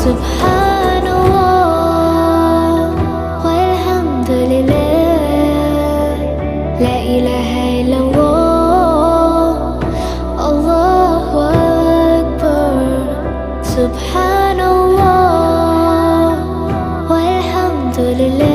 Subhanallah walhamdulillah, la ilaha illallah, Allahu Akbar. Subhanallah walhamdulillah.